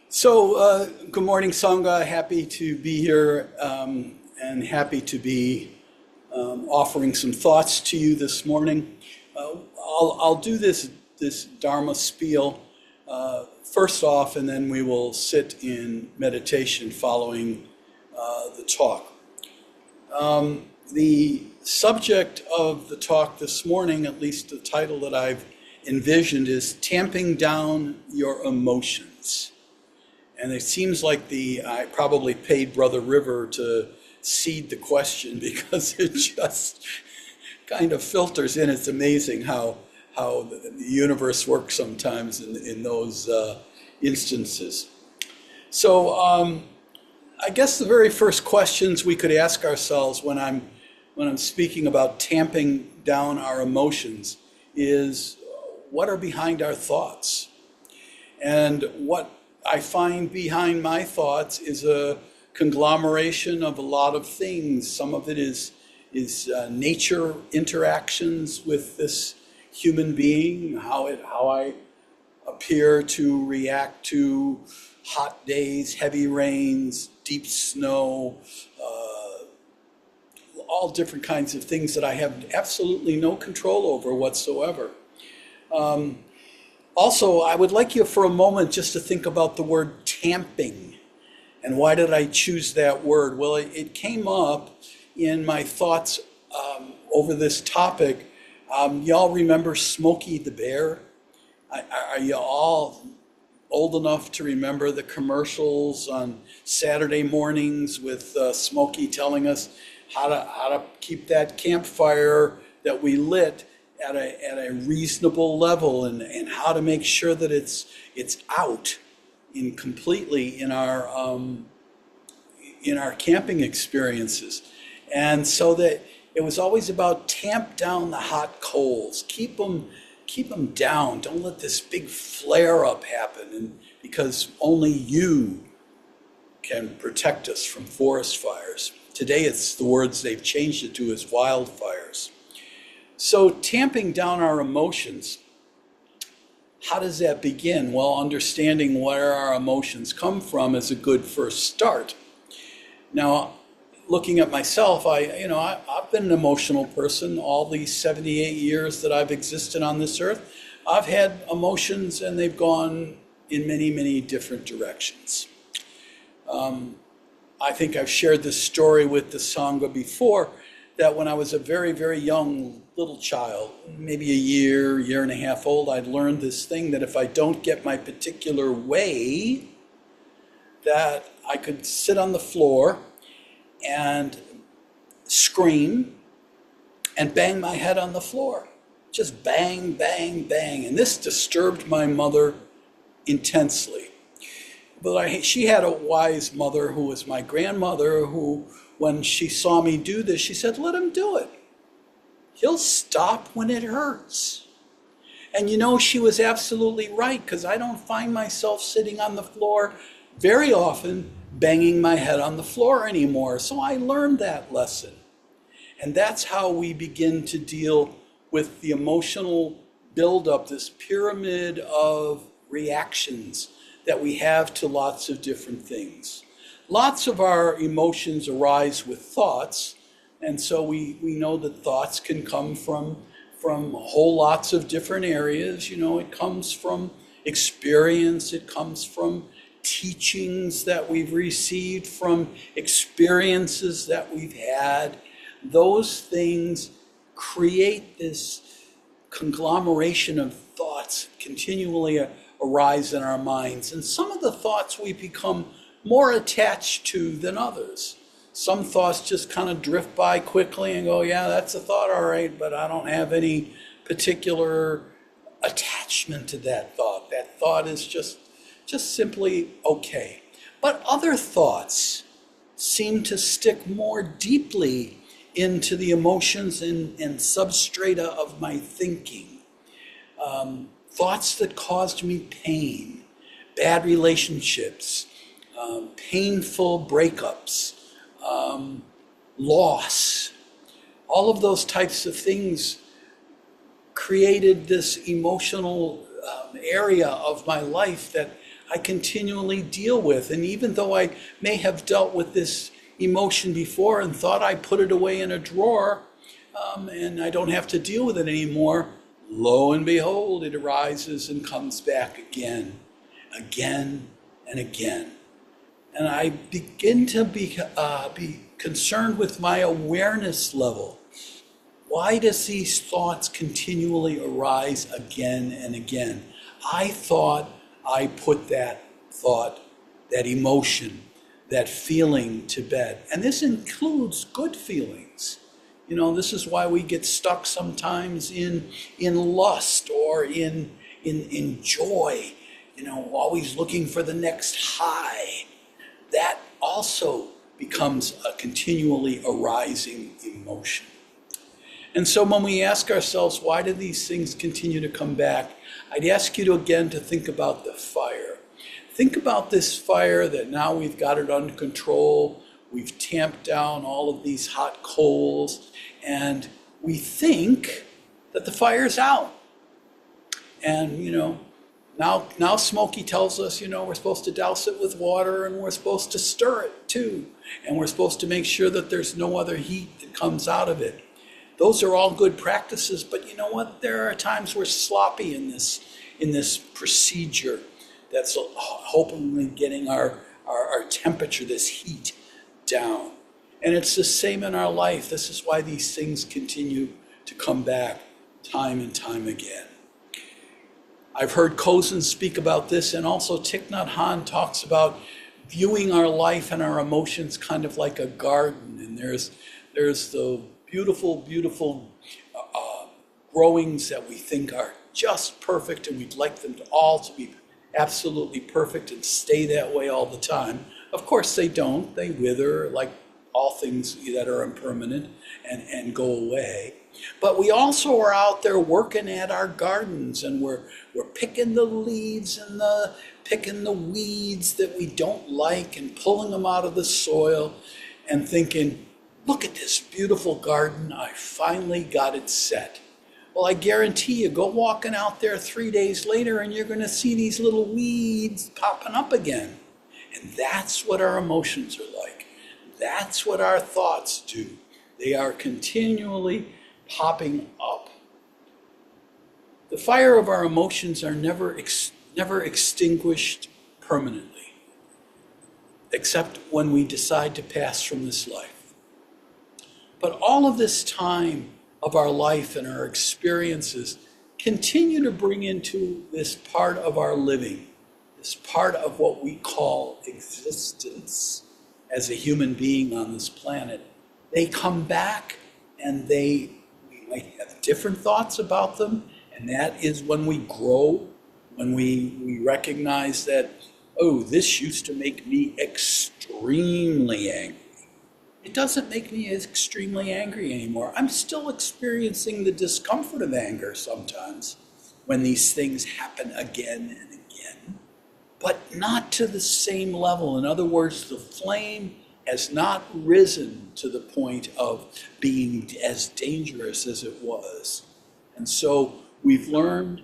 So, good morning, Sangha. Happy to be here and happy to be offering some thoughts to you this morning. I'll do this Dharma spiel first off, and then we will sit in meditation following the talk. The subject of the talk this morning, at least the title that I've envisioned, is Tamping Down Your Emotions. And it seems like I probably paid Brother River to seed the question because it just kind of filters in. It's amazing how the universe works sometimes in those instances. So I guess the very first questions we could ask ourselves when I'm speaking about tamping down our emotions is, what are behind our thoughts? And what I find behind my thoughts is a conglomeration of a lot of things. Some of it is nature interactions with this human being, how I appear to react to hot days, heavy rains, deep snow, all different kinds of things that I have absolutely no control over whatsoever. Also, I would like you for a moment just to think about the word tamping. And why did I choose that word? Well, it came up in my thoughts over this topic. Y'all remember Smokey the Bear? Are you all old enough to remember the commercials on Saturday mornings with Smokey telling us how to keep that campfire that we lit at a reasonable level, and how to make sure that it's out completely in our camping experiences. And so that it was always about tamp down the hot coals, keep them down, don't let this big flare up happen, and because only you can protect us from forest fires. Today it's the words they've changed it to as wildfires. So tamping down our emotions, how does that begin? Well, understanding where our emotions come from is a good first start. Now, looking at myself, I've been an emotional person all these 78 years that I've existed on this earth. I've had emotions, and they've gone in many, many different directions. I think I've shared this story with the Sangha before, that when I was a very, very young little child, maybe a year and a half old, I'd learned this thing that if I don't get my particular way, that I could sit on the floor and scream and bang my head on the floor. Just bang, bang, bang. And this disturbed my mother intensely. But she had a wise mother who was my grandmother, who, when she saw me do this, she said, let him do it. He'll stop when it hurts. And she was absolutely right, because I don't find myself sitting on the floor very often banging my head on the floor anymore. So I learned that lesson. And that's how we begin to deal with the emotional buildup, this pyramid of reactions that we have to lots of different things. Lots of our emotions arise with thoughts, and so we know that thoughts can come from whole lots of different areas. It comes from experience, it comes from teachings that we've received, from experiences that we've had. Those things create this conglomeration of thoughts continually arise in our minds. And some of the thoughts we become more attached to than others. Some thoughts just kind of drift by quickly and go, yeah, that's a thought, all right, but I don't have any particular attachment to that thought. That thought is just simply okay. But other thoughts seem to stick more deeply into the emotions and substrata of my thinking. Thoughts that caused me pain, bad relationships, painful breakups, loss. All of those types of things created this emotional area of my life that I continually deal with. And even though I may have dealt with this emotion before and thought I put it away in a drawer, and I don't have to deal with it anymore, lo and behold, it arises and comes back again and again. And I begin to be concerned with my awareness level. Why does these thoughts continually arise again and again? I thought I put that thought, that emotion, that feeling to bed. And this includes good feelings. This is why we get stuck sometimes in lust or in joy, always looking for the next high. That also becomes a continually arising emotion. And so when we ask ourselves, why do these things continue to come back? I'd ask you to think about the fire. Think about this fire that now we've got it under control. We've tamped down all of these hot coals, and we think that the fire's out. And, now Smokey tells us, we're supposed to douse it with water, and we're supposed to stir it too. And we're supposed to make sure that there's no other heat that comes out of it. Those are all good practices, but you know what? There are times we're sloppy in this procedure that's hopefully getting our temperature, this heat, down. And it's the same in our life. This is why these things continue to come back time and time again. I've heard Cozen speak about this, and also Thich Nhat Hanh talks about viewing our life and our emotions kind of like a garden. And there's the beautiful growings that we think are just perfect, and we'd like them all to be absolutely perfect and stay that way all the time. Of course they don't. They wither like all things that are impermanent and go away. But we also are out there working at our gardens, and we're picking the leaves and picking the weeds that we don't like and pulling them out of the soil and thinking, look at this beautiful garden. I finally got it set. Well, I guarantee you, go walking out there 3 days later and you're going to see these little weeds popping up again. And that's what our emotions are like. That's what our thoughts do. They are continually popping up. The fire of our emotions are never extinguished permanently, except when we decide to pass from this life. But all of this time of our life and our experiences continue to bring into this part of our living, this part of what we call existence as a human being on this planet. They come back, and we might have different thoughts about them, and that is when we grow, when we recognize that, oh, this used to make me extremely angry. It doesn't make me extremely angry anymore. I'm still experiencing the discomfort of anger sometimes when these things happen again and again, but not to the same level. In other words, the flame has not risen to the point of being as dangerous as it was. And so we've learned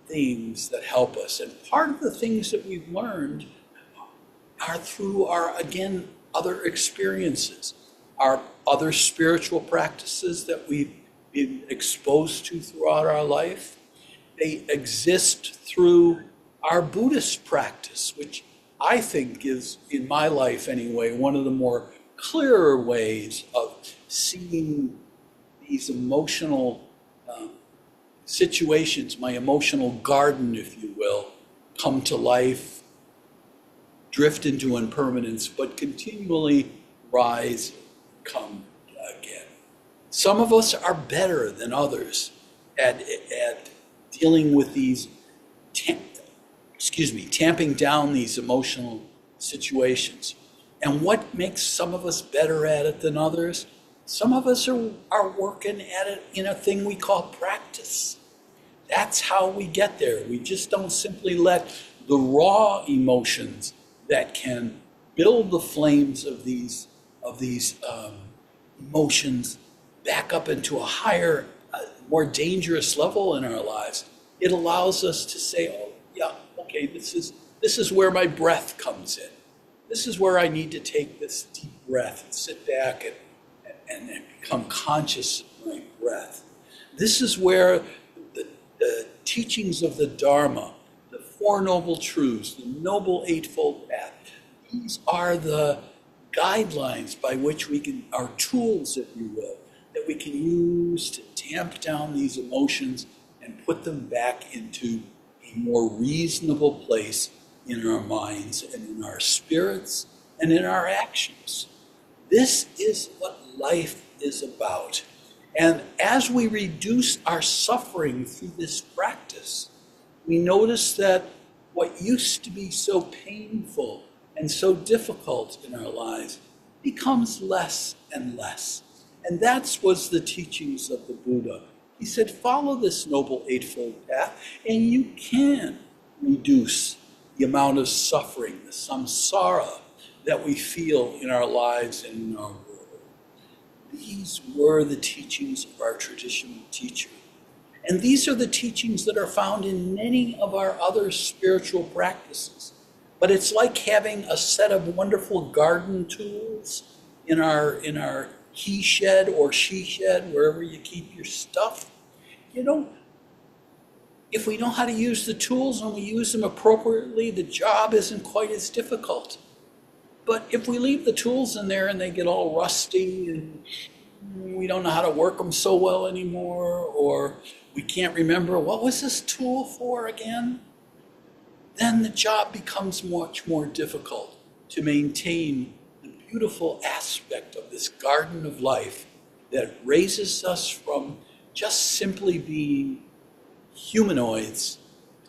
things that help us. And part of the things that we've learned are through our, again, other experiences, our other spiritual practices that we've been exposed to throughout our life. They exist through our Buddhist practice, which I think is, in my life anyway, one of the more clearer ways of seeing these emotional situations, my emotional garden, if you will, come to life, drift into impermanence, but continually rise, come again. Some of us are better than others at dealing with these, tamping down these emotional situations. And what makes some of us better at it than others? Some of us are working at it in a thing we call practice. That's how we get there. We just don't simply let the raw emotions that can build the flames of these emotions back up into a higher more dangerous level in our lives, it allows us to say, oh, yeah, okay, this is where my breath comes in. This is where I need to take this deep breath and sit back and become conscious of my breath. This is where the teachings of the Dharma, the Four Noble Truths, the Noble Eightfold Path, these are the guidelines by which we can, our tools, if you will, that we can use to tamp down these emotions and put them back into a more reasonable place in our minds and in our spirits and in our actions. This is what life is about. And as we reduce our suffering through this practice, we notice that what used to be so painful and so difficult in our lives becomes less and less. And that was the teachings of the Buddha. He said, follow this Noble Eightfold Path, and you can reduce the amount of suffering, the samsara that we feel in our lives and in our world. These were the teachings of our traditional teacher. And these are the teachings that are found in many of our other spiritual practices. But it's like having a set of wonderful garden tools in our he shed or she shed, wherever you keep your stuff. You know, if we know how to use the tools and we use them appropriately, the job isn't quite as difficult. But if we leave the tools in there and they get all rusty and we don't know how to work them so well anymore, or we can't remember, what was this tool for again? Then the job becomes much more difficult to maintain the beautiful aspect of this garden of life that raises us from just simply being humanoids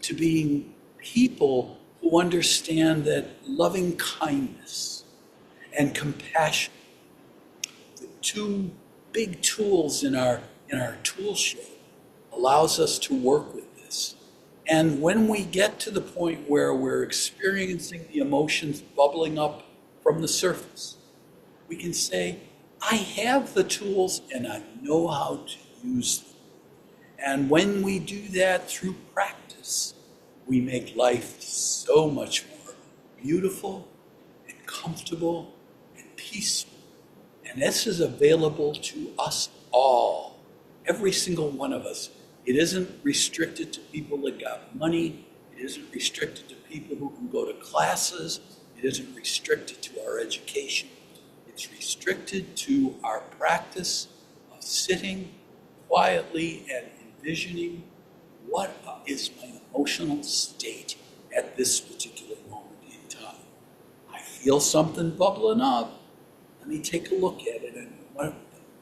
to being people who understand that loving kindness and compassion, the two big tools in our tool shed, allows us to work with this. And when we get to the point where we're experiencing the emotions bubbling up from the surface, we can say, I have the tools and I know how to use them. And when we do that through practice, we make life so much more beautiful and comfortable and peaceful. And this is available to us all, every single one of us. It isn't restricted to people that got money. It isn't restricted to people who can go to classes. It isn't restricted to our education. It's restricted to our practice of sitting quietly and envisioning what is my emotional state at this particular moment in time. I feel something bubbling up. Let me take a look at it. And what a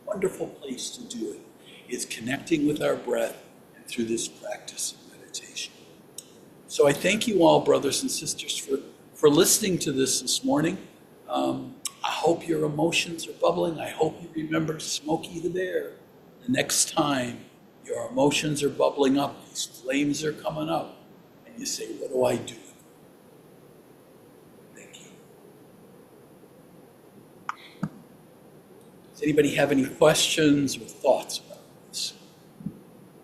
wonderful place to do it is connecting with our breath and through this practice of meditation. So I thank you all, brothers and sisters, for listening to this morning. I hope your emotions are bubbling. I hope you remember Smokey the Bear. The next time your emotions are bubbling up, these flames are coming up, and you say, what do I do? Thank you. Does anybody have any questions or thoughts about this?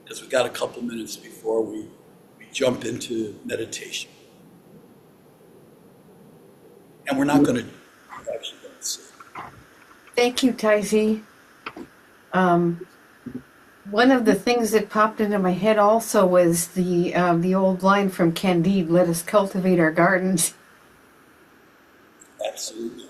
Because we got a couple minutes before we jump into meditation. And we're not going to actually going to see. Thank you, Thay. One of the things that popped into my head also was the old line from Candide, let us cultivate our gardens. Absolutely.